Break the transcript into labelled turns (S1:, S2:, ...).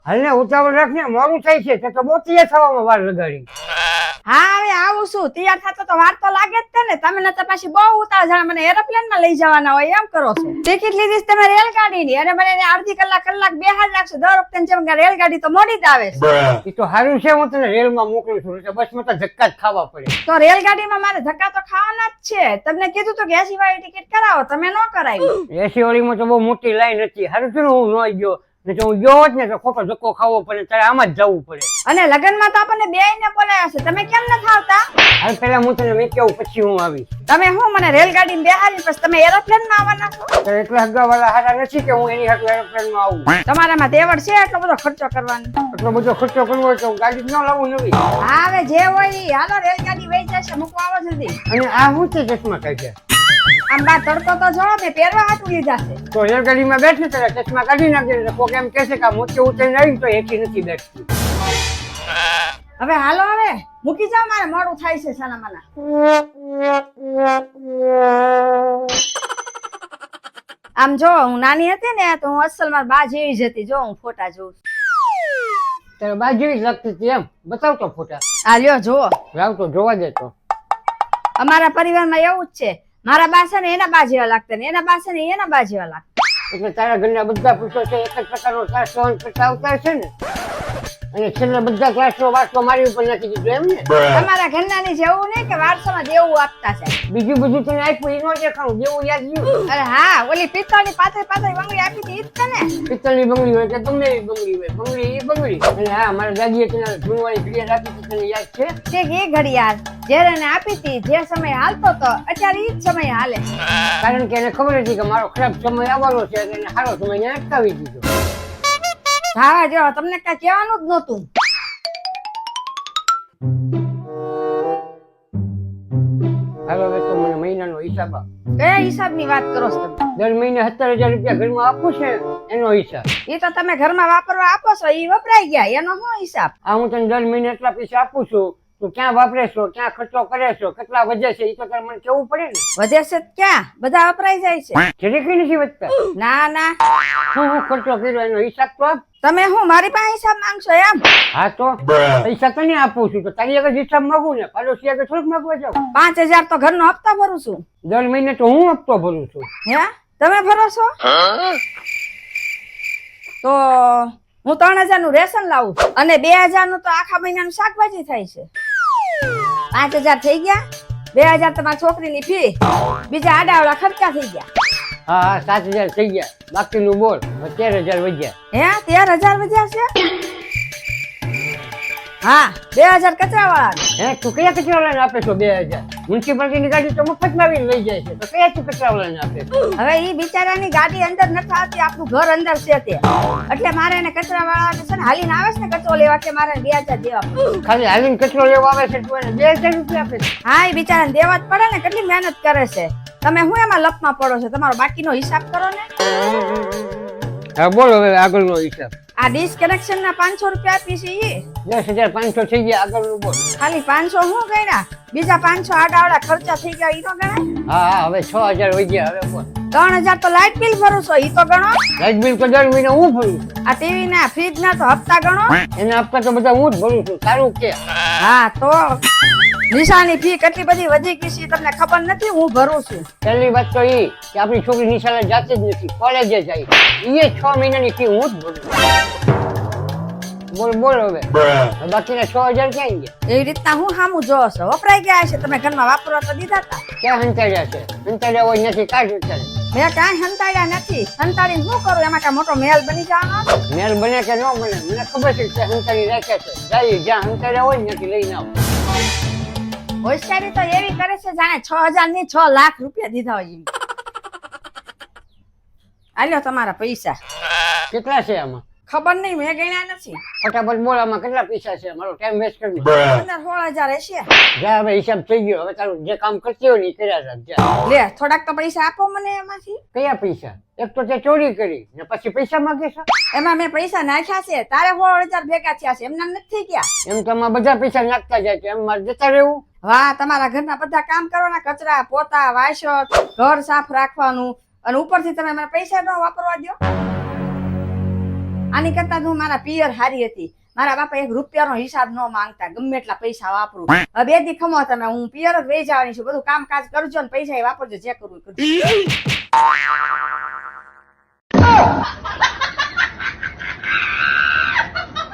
S1: હાલને ઉતાવળ રાખને, મોડું થાય છે તો બહુ તૈયાર થવામાં વાર લગાડી.
S2: હા હવે આવું છું, તૈયાર થતો તો વાર તો લાગે જ છે ને. તમે નતર પાછી બહુ ઉતાવળ જાણે મને એરોપ્લેન માં લઈ જવાના હોય એમ કરો છો. ટિકિટ લીધી તમે રેલગાડી ની અને મને અડધી કલાક બેહાર લાગશે દર વખતે જેમ કે રેલગાડી તો મોડી જ આવે છે.
S1: એ તો સારું છે, હું તને રેલમાં મોકલું છું, બસમાં તો ધક્કા જ ખાવા પડે.
S2: તો રેલગાડીમાં મારે ધક્કા તો ખાવાના જ છે. તમને કીધું તો કે એસી વાળી ટિકિટ કરાવો, તમે ન કરાવી.
S1: એસી વાળીમાં તો બહુ મોટી લાઈન હતી, સારું છે ને હું ન ગયો, ને તો હું ગયો હોત ને તો ખોટો ધક્કો ખાવો પડે, તારે આમાં જ જવું પડે.
S2: અને લગ્નમાં તો આપણને બેયને બોલાયા છે, તમે કેમ ન આવતા?
S1: હાલ પેલા હું તને મેં કેવું પછી હું આવીશ.
S2: તમે હું મને રેલગાડીમાં બેહારી પછી તમે એરોપ્લેન માં આવવાના છો?
S1: તો એટલા હગાવાળા હારા નથી કે હું એની હાટુ એરોપ્લેનમાં આવું.
S2: તમારામાં તેવડ છે એટલો બધો ખર્ચો કરવાનો?
S1: એટલો બધો ખર્ચો કરવો હોય તો હું ગાડી જ ન લાવું નવી.
S2: હા હવે જે હોય ઈ હાલો, રેલગાડી વહી જશે, મૂકવા આવો જલ્દી.
S1: અને આ શું છે ચશ્મા કાઢ્યા?
S2: આમ બા તડકો તો જો મેં પહેરવા હાટું લીધા છે.
S1: તો રેલગાડીમાં બેઠ ને તારા ચશ્મા કાઢી નાખજે, કોક એમ કહેશે કે આ મોટી ઉતરીને આવી તો એકી નથી બેઠતી.
S2: હવે હાલો, હવે મૂકી જાઓ, મારે મોડું થાય છે સાનામાના. આમ જો હું નાની હતી ને તો હું અસલ માં બા જેવી જ હતી. જો હું ફોટા જોઉં
S1: તારે બા જેવી જ લાગતી હતી એમ? બતાવ તો ફોટા.
S2: આ લ્યો જુઓ.
S1: લાવ તો જોવા દે તો.
S2: અમારા પરિવારમાં એવું જ છે, મારા બા છે ને એના બા જેવા લાગતા ને એના બા છે ને એના બા જેવા લાગતા.
S1: એટલે તારા ઘરના બધા પુરુષો છે એક જ પ્રકારનો ક્લાસ સહન કરતા આવતા છે ને, અને છેલ્લે બધા ક્લાસનો વારસો મારી ઉપર નાખી દીધો એમ ને?
S2: તમારા ઘરનાની જેવું નહીં કે વારસામાં દેવું આપતા છે.
S1: બીજું બધું તને આપ્યું એ નો દેખાણું, દેવું યાદ રહ્યું?
S2: અરે હા, ઓલી પિત્તળની પાથરી બંગડી આપી હતી ઈ જ છે ને?
S1: પિત્તળની બંગડી હોય કે ગમે એવી બંગડી હોય, બંગડી એ બંગડી. અને હા, મારા દાદીએ તને જૂનવાળી ઘડિયાળ આપી હતી, તને યાદ છે?
S2: તે એ ઘડિયાળ જ્યારે એને આપી હતી, જે સમય હાલતો તો અત્યારે ઈ જ સમય હાલે.
S1: કારણ કે એને ખબર હતી કે મારો ખરાબ સમય આવવાનો છે, એટલે એને સારો સમય ને અટકાવી દીધો.
S2: હા જો તમને કઈ કહેવાનું જ નહોતું.
S1: હાલો હવે તો મને મહિનાનો હિસાબ આપ.
S2: કયા હિસાબની વાત કરો છો તમે?
S1: દર મહિને 17,000 રૂપિયા ઘરમાં આપું છે એનો હિસાબ.
S2: એ તો તમે ઘરમાં વાપરવા આપો છો, ઈ વપરાઈ ગયા, એનો શું હિસાબ?
S1: આ હું તને દર મહિને એટલા પૈસા આપું છું, તું ક્યાં વાપરે છો, ક્યાં ખર્ચો કરે છો, કેટલા વધે છે, એ તો તારે મને કેવું પડે ને.
S2: વધે છે ક્યાં? બધા વપરાઈ જાય છે.
S1: જરીકે નથી વધતા.
S2: ના ના,
S1: હું ખર્ચો કર્યો એનો હિસાબ તો આપ.
S2: તમે હું મારી પાસે હિસાબ માંગશો એમ?
S1: હા તો પૈસા તને આપું છું તો તારી આગળ હિસાબ માંગુ ને, પાડોશી આગળ થોડુંક માંગવા જાવ.
S2: 5,000 તો ઘરનો હપ્તા ભરું છું.
S1: દર મહિને તો હું હપ્તો ભરું છું.
S2: હે તમે ભરો છો? તો હું 3,000 નું રેશન લાવું છું અને 2,000 નું તો આખા મહિનાનું શાકભાજી થાય છે. 5,000 થઈ ગયા. 2,000 તમારી છોકરીની ફી, બીજા આડાવડા ખર્ચા થઈ ગયા.
S1: હા હા, 7,000 થઈ ગયા, બાકીનું બોલ. 13,000 વધ્યા.
S2: હે 13,000 વધ્યા છે? હા 2,000 કચરા વાળા.
S1: હે તું કયા કચરાવાળાને આપે છો 2,000? મ્યુનિસિપાલિટીની ગાડી તો મફતમાં આવીને લઈ જાય છે, તો કયા કચરાવાળાને આપે?
S2: હવે ઈ બિચારાની ગાડી અંદર નથી આવતી, આપણું ઘર અંદર છે તે, એટલે મારે એને કચરા વાળા છે ને હાલીને આવે છે ને કચરો લેવા, કે મારે 2,000 દેવા પડે.
S1: ખાલી હાલીને કચરો લેવા આવે છે તું એને 2,000 રૂપિયા આપે છે?
S2: હા ઈ બિચારાને દેવા જ પડે ને, કેટલી મહેનત કરે છે. તમે હું એમાં લપમાં પડો છો? તમારો બાકીનો હિસાબ કરો ને.
S1: હા બોલો હવે આગળનો હિસાબ.
S2: આ ડિશ કનેક્શન ના 500 રૂપિયા આપી છે ઈ
S1: 10,500 થઈ ગયા, આગળનું બોલ.
S2: ખાલી 500 હું ગણ્યા, બીજા 500 આડાવડા ખર્ચા થઈ ગયા, ઈ તો ગણાય.
S1: હા હા, હવે 6,000 વધ્યા, હવે બોલ.
S2: 3,000 તો લાઇટ બિલ ભરું છો, ઈ તો ગણો.
S1: લાઇટ બિલ તો દર મહિને હું ભરું છું.
S2: આ ટીવી ના ફ્રીજ ના તો હપ્તા ગણો.
S1: એના હપ્તા તો બધા હું જ ભરું છું, તારું કે?
S2: હા તો નિશાની ફી કેટલી બધી વધી ગઈ છે તમને ખબર નથી? હું ભરું છું.
S1: પહેલી વાત તો ઈ કે આપણી છોકરી નિશાળે જાતી જ નથી, કોલેજે જાય, એ 6 મહિનાની ફી હું જ ભરું છું. બોલ બોલ હવે બાકીના 6,000 ક્યાં ગયા?
S2: એવી રીતના હું સામું જોવો છો? વપરાઈ ગયા છે, તમે ઘરમાં વાપરવા તો દીધા હતા.
S1: ક્યાં હંતાડ્યા છે? હંતાડ્યા હોય નથી, કાઢ અત્યારે.
S2: મેં કાંઈ હંતાડ્યા નથી. હંતાડીને શું કરું? એમાં કાંઈ મોટો મહેલ બની જવાનો?
S1: મેલ બને કે ન બને મને ખબર છે કે હંતાડી રાખ્યા છે, જાય જ્યાં હંતાડ્યા હોય ત્યાંથી લઈને આવ.
S2: હોશિયારી તો એવી કરે છે જાણે 6,000 ની 6 લાખ રૂપિયા દીધા હોય એમ. આલ્યો તમારા પૈસા.
S1: કેટલા છે આમાં?
S2: ખબર નહીં, મેં ગણ્યા નથી.
S1: ફટાફટ બોલ, આમાં કેટલા પૈસા છે? મારો ટાઈમ વેસ્ટ કરી
S2: 15-16,000 હશે.
S1: જા હવે હિસાબ થઈ ગયો, હવે તારું જે કામ કરતી હોય ને એ કર્યા રાખ જા.
S2: લે થોડાક તો પૈસા આપો મને એમાંથી.
S1: કયા પૈસા? એક તો તે ચોરી કરી ને પછી પૈસા માંગે છે.
S2: એમાં મેં પૈસા નાખ્યા છે, તારે 16,000 ભેગા થયા છે, એમના નથી થઈ ગયા.
S1: એમ તો આમાં બધા પૈસા નાખતા જાય છે, એમ મારે જતા રહેવું?
S2: વાહ, તમારા ઘરના બધા કામ કરવાના, કચરા પોતા વાસણ ઘર સાફ રાખવાનું, અને ઉપરથી તમે મને પૈસા ન વાપરવા દો. આની કરતા તો હું મારા પિયર હારી હતી. મારા બાપા 1 રૂપિયાનો હિસાબ ન માંગતા, ગમે એટલા પૈસા વાપરું. હવે 2 દી ખમો તમે, હું પિયર જ વહી જવાની છું. બધું કામકાજ કરજો ને પૈસા વાપરજો, જે કરવું એ કરજો.